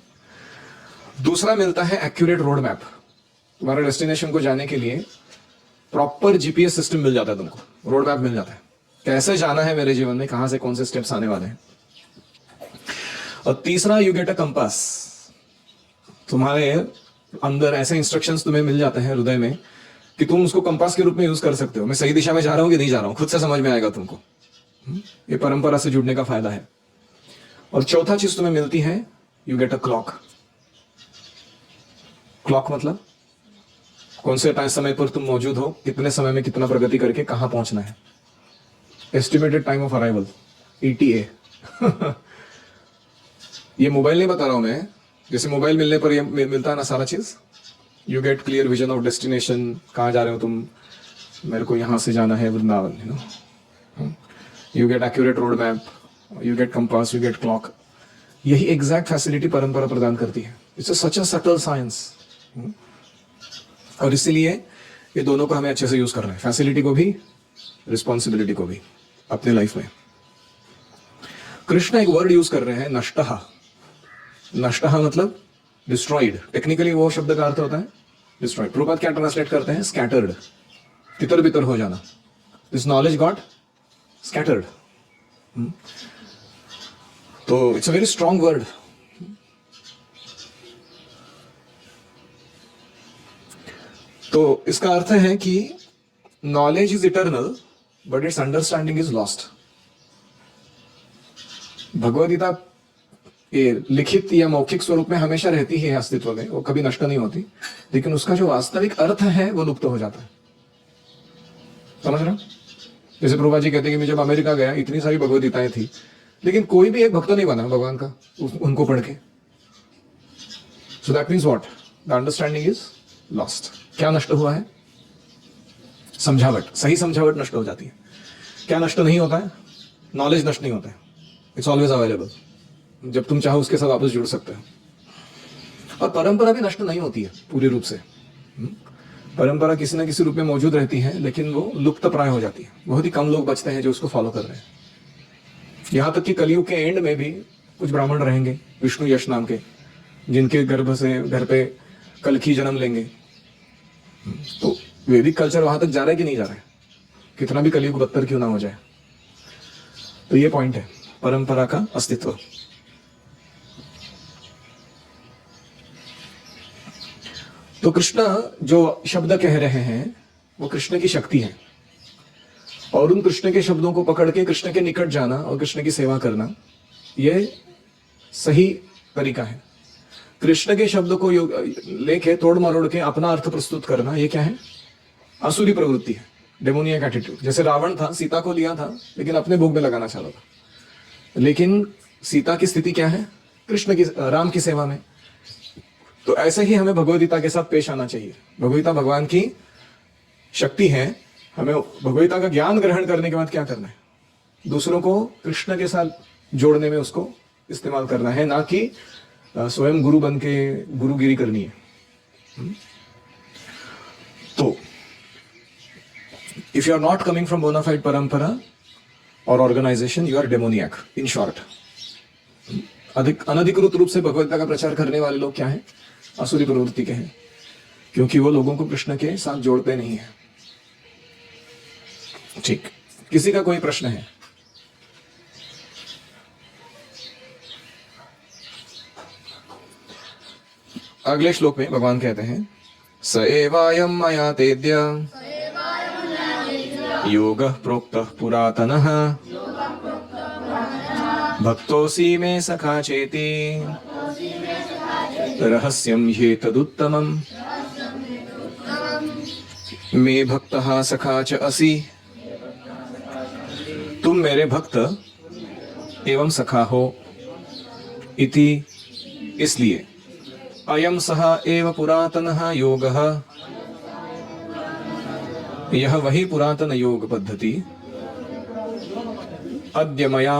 दूसरा मिलता है एक्यूरेट रोड मैप। तुम्हारे डेस्टिनेशन को जाने के लिए प्रॉपर जीपीएस सिस्टम मिल जाता है, तुमको रोड मैप मिल जाता है, कैसे जाना है मेरे जीवन में, कहां से कौन से स्टेप्स आने वाले हैं। और तीसरा, यू गेट अ कंपास। तुम्हारे अंदर ऐसे इंस्ट्रक्शंस तुम्हें मिल जाते हैं हृदय में कि तुम उसको कंपास के रूप में यूज कर सकते हो। मैं सही दिशा में जा रहा हूं कि नहीं जा रहा हूं, खुद से समझ में आएगा तुमको। ये परंपरा से जुड़ने का फायदा है। और चौथा चीज तुम्हें मिलती है, you get a clock. Clock मतलब कौन से समय पर तुम मौजूद हो, कितने समय में कितना प्रगति करके कहां पहुंचना है। Estimated time of arrival, ETA। ये मोबाइल नहीं बता रहा हूं मैं, जैसे मोबाइल मिलने पर ये मिलता है ना सारा चीज। You get clear vision of destination, कहां जा रहे हो तुम, मेरे को यहाँ से जाना है Vrindavan, you know, you get accurate road map, you get compass, you get clock. यही एग्जैक्ट फैसिलिटी परंपरा प्रदान करती है। It's such a subtle science. और इसीलिए ये दोनों को हमें अच्छे से यूज करना है, फैसिलिटी को भी, रिस्पॉन्सिबिलिटी को भी अपने लाइफ में। कृष्ण एक वर्ड यूज कर रहे हैं, नष्टः। नष्टः मतलब डिस्ट्रॉइड। टेक्निकली वो शब्द का अर्थ होता है डिस्ट्रॉइड। प्रभुपाद क्या ट्रांसलेट करते हैं? स्कैटर्ड, तितर बितर हो जाना। This knowledge got scattered. तो it's a very strong word. तो इसका अर्थ है कि knowledge is eternal but it's understanding is lost. Bhagavad Gita ये लिखित या मौखिक स्वरूप में हमेशा रहती है अस्तित्व में, वो कभी नष्ट नहीं होती, लेकिन उसका जो वास्तविक अर्थ है वो लुप्त हो जाता है। समझ रहे हो? जैसे प्रभुपाद जी कहते हैं कि मैं जब अमेरिका गया इतनी सारी भगवद गीताएं थी, लेकिन कोई भी एक भक्त नहीं बना भगवान का उनको पढ़ के। So that means what? The understanding is lost. क्या नष्ट हुआ है? समझावट। सही समझावट नष्ट हो जाती है। क्या नष्ट नहीं होता है? नॉलेज नष्ट नहीं होता है। It's always available. जब तुम चाहो उसके साथ वापस जुड़ सकते हो। और परंपरा भी नष्ट नहीं होती है पूरी रूप से। परंपरा किसी न किसी रूप में मौजूद रहती है, लेकिन वो लुप्त प्राय हो जाती है। बहुत ही कम लोग बचते हैं जो उसको फॉलो कर रहे हैं। यहां तक कि कलयुग के एंड में भी कुछ ब्राह्मण रहेंगे विष्णु यश नाम के, जिनके गर्भ से घर पे कल्कि जन्म लेंगे। तो वैदिक कल्चर वहां तक जा रहा है कि नहीं जा रहा है? कितना भी कलयुग बदतर क्यों ना हो जाए। तो ये पॉइंट है परंपरा का अस्तित्व। तो कृष्ण जो शब्द कह रहे हैं वो कृष्ण की शक्ति है, और उन कृष्ण के शब्दों को पकड़ के कृष्ण के निकट जाना और कृष्ण की सेवा करना, ये सही तरीका है। कृष्ण के शब्द को लेके तोड़ मरोड़ के अपना अर्थ प्रस्तुत करना, ये क्या है? आसुरी प्रवृत्ति है, डेमोनियक एटीट्यूड। जैसे रावण था, सीता को लिया था लेकिन अपने भोग में लगाना चाहता था। लेकिन सीता की स्थिति क्या है? कृष्ण की, राम की सेवा में। तो ऐसे ही हमें भगवद्गीता के साथ पेश आना चाहिए। भगवद्गीता भगवान की शक्ति है। हमें भगवद्गीता का ज्ञान ग्रहण करने के बाद क्या करना है? दूसरों को कृष्ण के साथ जोड़ने में उसको इस्तेमाल करना है, ना कि स्वयं गुरु बन के गुरुगिरी करनी है। तो if you are not coming from bona fide परंपरा और organisation, you are demoniac in short. अनधिकृत रूप से भगवद्गीता का प्रचार करने वाले लोग क्या हैं? आसुरी प्रवृत्ति के हैं, क्योंकि वो लोगों को कृष्ण के साथ जोड़ते नहीं है। ठीक, किसी का कोई प्रश्न है? अगले श्लोक में भगवान कहते हैं, स एवायं मया तेद्य योगः प्रोक्तः पुरातनः भक्तोऽसि मे सखा चेति रहस्यं ह्येतदुत्तमम् मे भक्तः सखा च असि। तुम मेरे भक्त एवं सखा हो इति इसलिए। अयम सह एव पुरातनः योगः, यह वही पुरातन योग पद्धति अद्य मया,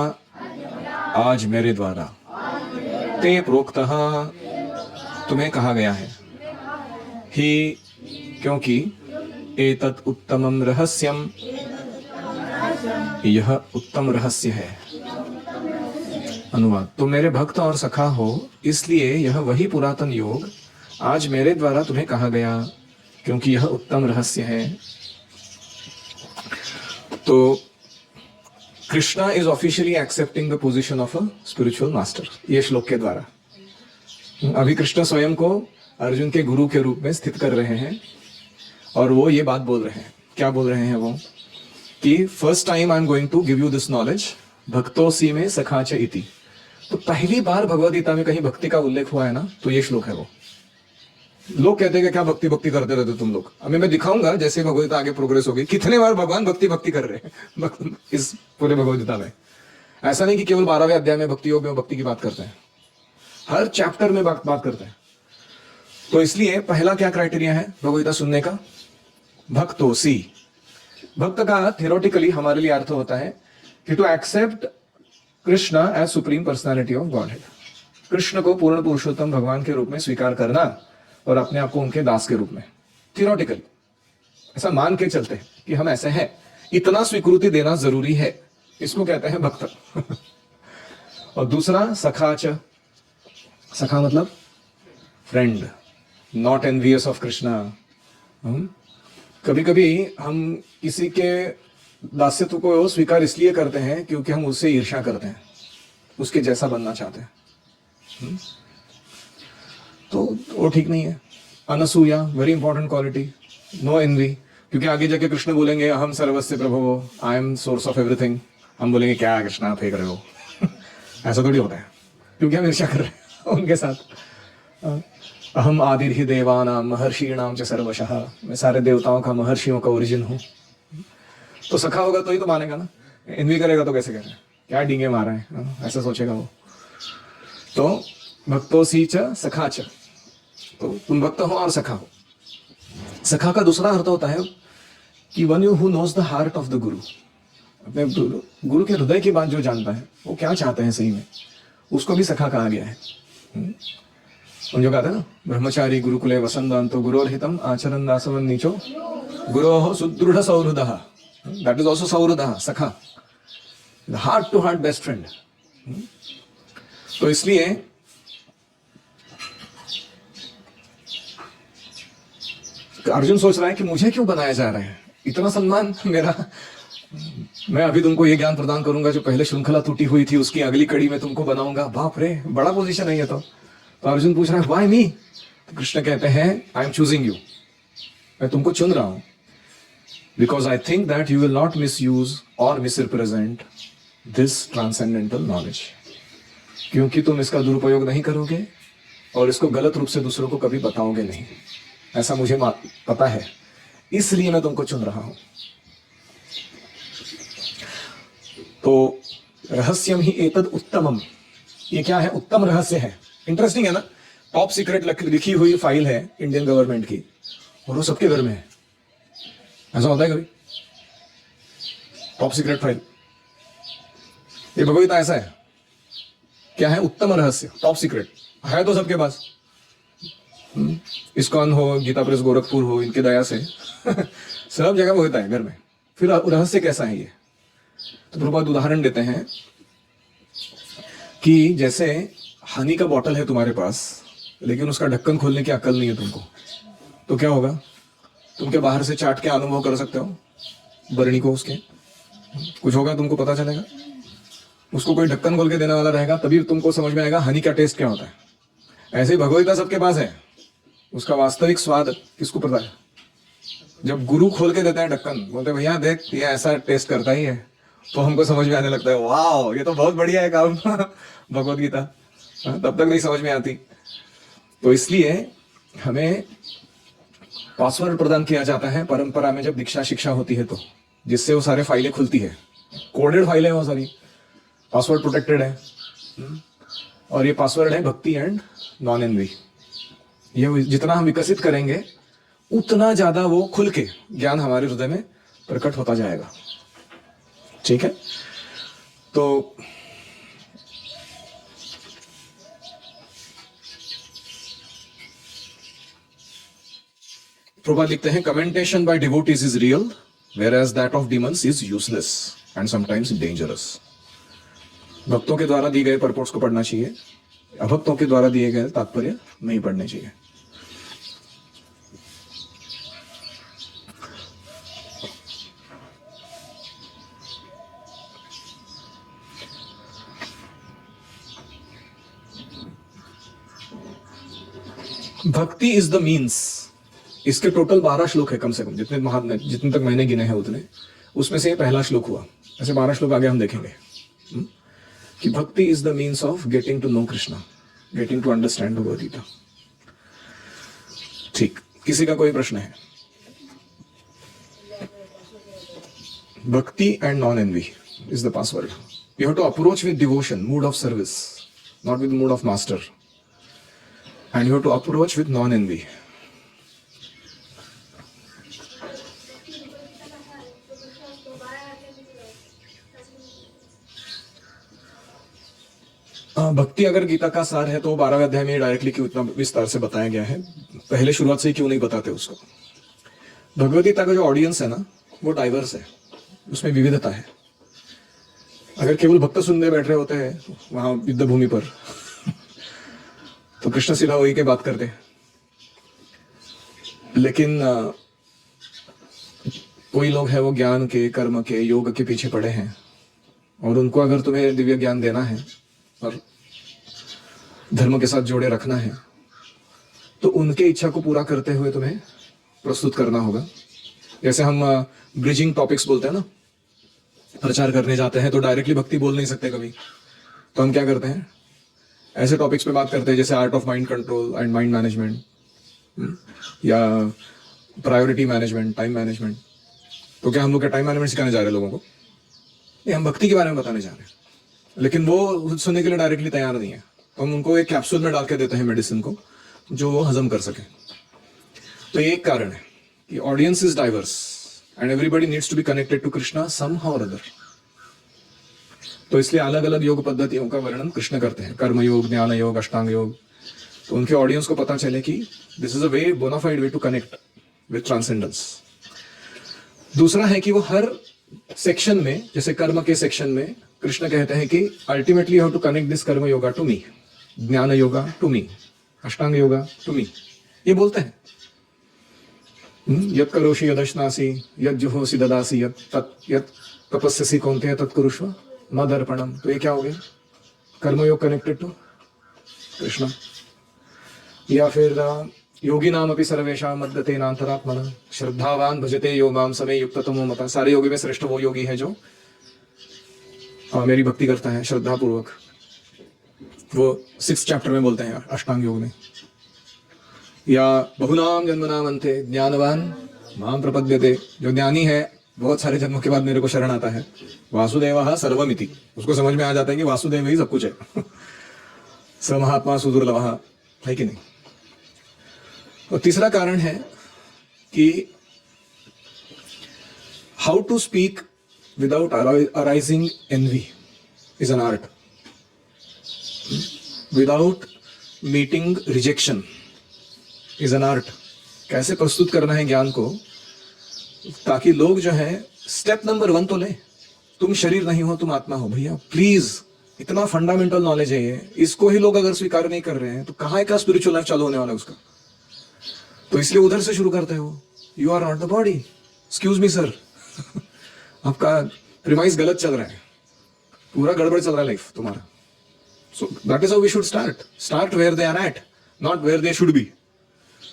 आज मेरे द्वारा, ते प्रोक्तः, तुम्हें कहा गया है, ही, क्योंकि, एतत् उत्तमं रहस्यम, यह उत्तम रहस्य है। अनुवाद, तुम मेरे भक्त और सखा हो इसलिए यह वही पुरातन योग आज मेरे द्वारा तुम्हें कहा गया, क्योंकि यह उत्तम रहस्य है। तो Krishna is officially accepting the position of a spiritual master, ये श्लोक के द्वारा। अभी कृष्ण स्वयं को अर्जुन के गुरु के रूप में स्थित कर रहे हैं, और वो ये बात बोल रहे हैं। क्या बोल रहे हैं वो? कि first time I am going to give you this knowledge भक्तोसी में सखा च इति। तो पहली बार भगवद गीता में कहीं भक्ति का उल्लेख हुआ है ना, तो ये श्लोक है वो। लोग कहते हैं कि क्या भक्ति भक्ति करते रहते तुम लोग। अभी मैं दिखाऊंगा जैसे भगवद गीता आगे प्रोग्रेस होगी कितने बार भगवान भक्ति भक्ति कर रहे हैं इस पूरे भगवद गीता में। ऐसा नहीं कि केवल 12वें अध्याय में भक्ति योग में भक्ति की बात करते हैं, हर चैप्टर में बात करते हैं। तो इसलिए पहला क्या क्राइटेरिया है भगवद गीता सुनने का? भक्तोसी, भक्त का थियोरेटिकली हमारे लिए अर्थ होता है कि to accept Krishna as supreme personality of Godhead, Krishna को पूर्ण पुरुषोत्तम भगवान के रूप में स्वीकार करना और अपने आप को उनके दास के रूप में, थियोरेटिकली ऐसा मान के चलते हैं कि हम ऐसे हैं, इतना स्वीकृति देना जरूरी है, इसको कहते हैं भक्त। और दूसरा सखाच, सखा मतलब friend, not envious of Krishna. कभी कभी हम किसी के दास्यत्व को स्वीकार इसलिए करते हैं क्योंकि हम उससे ईर्ष्या करते हैं, उसके जैसा बनना चाहते हैं। तो वो ठीक नहीं है। अनसूया, very important quality, no envy, क्योंकि आगे जाके कृष्ण बोलेंगे अहम सर्वस्य प्रभवो, I am source of everything. हम बोलेंगे क्या कृष्णा आप फेंक रहे हो। ऐसा थोड़ी होता है, क्योंकि हम ईर्ष्या कर रहे हैं उनके साथ। अहम आदिर ही देवानाम महर्षिणाम च सर्वशः, मैं सारे देवताओं का, महर्षियों का ओरिजिन हूं। तो सखा होगा तो ही तो मानेगा ना, एनवी करेगा तो कैसे करेगा, क्या डींगे मारा है, ऐसा सोचेगा वो। तो भक्तोसी च सखा च, तो तुम भक्त हो और सखा हो। सखा का दूसरा अर्थ होता है कि one you who knows the heart of the guru, अपने गुरु के हृदय की बात जो जानता है, वो क्या चाहते हैं सही में, उसको भी सखा कहा गया है। उन जो कहते हैं ना, ब्रह्मचारी गुरुकुले वसंतांतो गुरोर्हितम आचरण दासवन नीचो गुरोः सुदृढ़ सौहृदः, दैट इज आल्सो सौहृदः, सखा, the heart to heart best friend. तो इसलिए अर्जुन सोच रहा है कि मुझे क्यों बनाया जा रहा है, इतना सम्मान मेरा, मैं अभी तुमको ये ज्ञान प्रदान करूंगा जो पहले श्रृंखला टूटी हुई थी उसकी अगली कड़ी में तुमको बनाऊंगा। बाप रे, बड़ा पोजीशन है ये तो अर्जुन पूछ रहा है व्हाई मी? तो कृष्ण कहते हैं आई एम चूजिंग यू, मैं तुमको चुन रहा हूं, because I think that you will not misuse और misrepresent this transcendental knowledge, क्योंकि तुम इसका दुरुपयोग नहीं करोगे और इसको गलत रूप से दूसरों को कभी बताओगे नहीं, ऐसा मुझे पता है, इसलिए मैं तुमको चुन रहा हूं। तो रहस्यम ही एतद उत्तमम, ये क्या है? उत्तम रहस्य है। इंटरेस्टिंग है ना, टॉप सीक्रेट लिखी हुई फाइल है इंडियन गवर्नमेंट की, और वो सबके घर में है। ऐसा होता है कभी? टॉप सीक्रेट फाइल, ये भगवगीता ऐसा है, क्या है? उत्तम रहस्य, टॉप सीक्रेट है तो सबके पास। इस्कॉन हो, गीता प्रेस गोरखपुर हो, इनके दया से सब जगह वो होता है घर में। फिर रहस्य कैसा है ये? तो प्रभुपाद उदाहरण देते हैं कि जैसे हनी का बॉटल है तुम्हारे पास, लेकिन उसका ढक्कन खोलने की अक्ल नहीं है तुमको, तो क्या होगा? तुम क्या बाहर से चाट के अनुभव कर सकते हो बरनी को, उसके कुछ होगा, तुमको पता चलेगा? उसको कोई ढक्कन खोल के देने वाला रहेगा, तभी तुमको समझ में आएगा हनी का टेस्ट क्या होता है। ऐसे ही भगवगीता सबके पास है, उसका वास्तविक स्वाद किसको पता है? जब गुरु खोल के देते हैं ढक्कन, बोलते भैया देख ये ऐसा टेस्ट करता ही है, तो हमको समझ में आने लगता है वाह ये तो बहुत बढ़िया है काम भगवत गीता। तब तक नहीं समझ में आती। तो इसलिए हमें पासवर्ड प्रदान किया जाता है परंपरा में, जब दीक्षा शिक्षा होती है तो, जिससे वो सारे फाइलें खुलती है, कोडेड फाइलें वो सारी, पासवर्ड प्रोटेक्टेड है। और ये पासवर्ड है भक्ति एंड नॉन एनवी। ये जितना हम विकसित करेंगे उतना ज्यादा वो खुल के ज्ञान हमारे हृदय में प्रकट होता जाएगा। ठीक है? तो प्रभुपाद लिखते हैं commentation by devotees is real whereas that of demons is useless and sometimes dangerous. भक्तों के द्वारा दिए गए परपोर्ट्स को पढ़ना चाहिए, अभक्तों के द्वारा दिए गए तात्पर्य नहीं पढ़ने चाहिए। भक्ति इज द मीन्स, इसके टोटल 12 श्लोक है कम से कम, जितने तक मैंने गिने हैं उतने, उसमें से ये पहला श्लोक हुआ। ऐसे 12 श्लोक आगे हम देखेंगे कि bhakti is the means of getting to know Krishna, getting to understand Bhagavad Gita. ठीक, किसी का कोई प्रश्न है? Bhakti and non envy is the password. You have to approach with devotion, mood of service, not with mood of master, and you have to approach with non-envy. भक्ति अगर गीता का सार है तो 12वें अध्याय में डायरेक्टली क्यों इतना विस्तार से बताया गया है, पहले शुरुआत से ही क्यों नहीं बताते उसको। भगवद गीता का जो ऑडियंस है ना वो डाइवर्स है, उसमें विविधता है। अगर केवल भक्त सुनने बैठ रहे होते हैं वहां युद्ध भूमि पर तो कृष्ण सीधा वही के बात करते हैं, लेकिन कोई लोग हैं वो ज्ञान के, कर्म के, योग के पीछे पड़े हैं, और उनको अगर तुम्हें दिव्य ज्ञान देना है और धर्म के साथ जोड़े रखना है तो उनके इच्छा को पूरा करते हुए तुम्हें प्रस्तुत करना होगा। जैसे हम ब्रिजिंग टॉपिक्स बोलते हैं ना, प्रचार करने जाते हैं तो डायरेक्टली भक्ति बोल नहीं सकते कभी, तो हम क्या करते हैं, ऐसे टॉपिक्स पे बात करते हैं जैसे art of mind control and mind management या प्रायोरिटी मैनेजमेंट, टाइम मैनेजमेंट। तो क्या हम लोग क्या टाइम मैनेजमेंट सिखाने जा रहे हैं लोगों को? नहीं, हम भक्ति के बारे में बताने जा रहे हैं, लेकिन वो सुनने के लिए डायरेक्टली तैयार नहीं है, तो हम उनको एक कैप्सूल में डाल के देते हैं मेडिसिन को, जो वो हजम कर सके। तो ये एक कारण है कि audience is diverse and everybody needs to be connected to Krishna somehow or other. तो इसलिए अलग अलग योग पद्धतियों का वर्णन कृष्ण करते हैं, कर्म योग, ज्ञान योग, अष्टांग योग, तो उनके ऑडियंस को पता चले कि this is a way, bonafide way to connect with transcendence. दूसरा है कि वो हर सेक्शन में, जैसे कर्म के सेक्शन में कृष्ण कहते हैं कि ultimately how to connect this karma yoga to me, ज्ञान yoga to me, Ashtanga yoga to me, ये बोलते हैं। यत् करोषि यदश्नासि यत् जुहोसि ददासि यत् तपस्यसि कौन्तेय तत्कुरुष्व न दर्पणम। तो ये क्या हो गया, कर्मयोग कनेक्टेड टू कृष्ण। या फिर योगी नाम अपनी सर्वेशा मद्यते नांतरात्मन श्रद्धावान भजते यो माम समय युक्ततमो मता। सारे योगी में श्रेष्ठ वो योगी है जो मेरी भक्ति करता है श्रद्धा पूर्वक। वो 6th चैप्टर में बोलते हैं अष्टांग योग में। या बहुनाम जन्मनाम अंते ज्ञानवान माम प्रपद्यते, जो ज्ञानी है बहुत सारे जन्मों के बाद मेरे को शरण आता है। वासुदेव सर्वमिति, उसको समझ में आ जाता है कि वासुदेव ही सब कुछ है। स महात्मा सुदुर्लभ है कि नहीं। और तीसरा कारण है कि how to speak without arising envy is an art, without meeting rejection is an art. कैसे प्रस्तुत करना है ज्ञान को ताकि लोग जो है स्टेप नंबर 1 तो ले, तुम शरीर नहीं हो, तुम आत्मा हो। भैया प्लीज, इतना फंडामेंटल नॉलेज है ये, इसको ही लोग अगर स्वीकार नहीं कर रहे हैं तो कहाँ का स्पिरिचुअल लाइफ चालू होने वाला है उसका। तो इसलिए उधर से शुरू करते हो, you are not the body, excuse me sir, आपका प्रीमाइस गलत चल रहा है, पूरा गड़बड़ चल रहा है लाइफ तुम्हारा। So that is how we should start where they are at, not where they should be.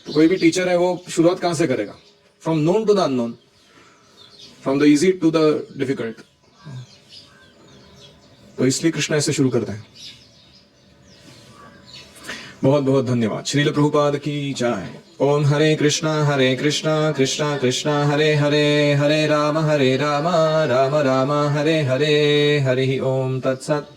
तो कोई भी टीचर है वो शुरुआत कहां से करेगा? From known to the unknown, from the easy to the difficult. तो इसलिए कृष्ण ऐसे शुरू करते हैं। बहुत बहुत धन्यवाद। श्रील प्रभुपाद की जय। ओम हरे कृष्णा कृष्णा कृष्णा हरे हरे, हरे राम राम राम हरे हरे, हरि ओम तत्सत।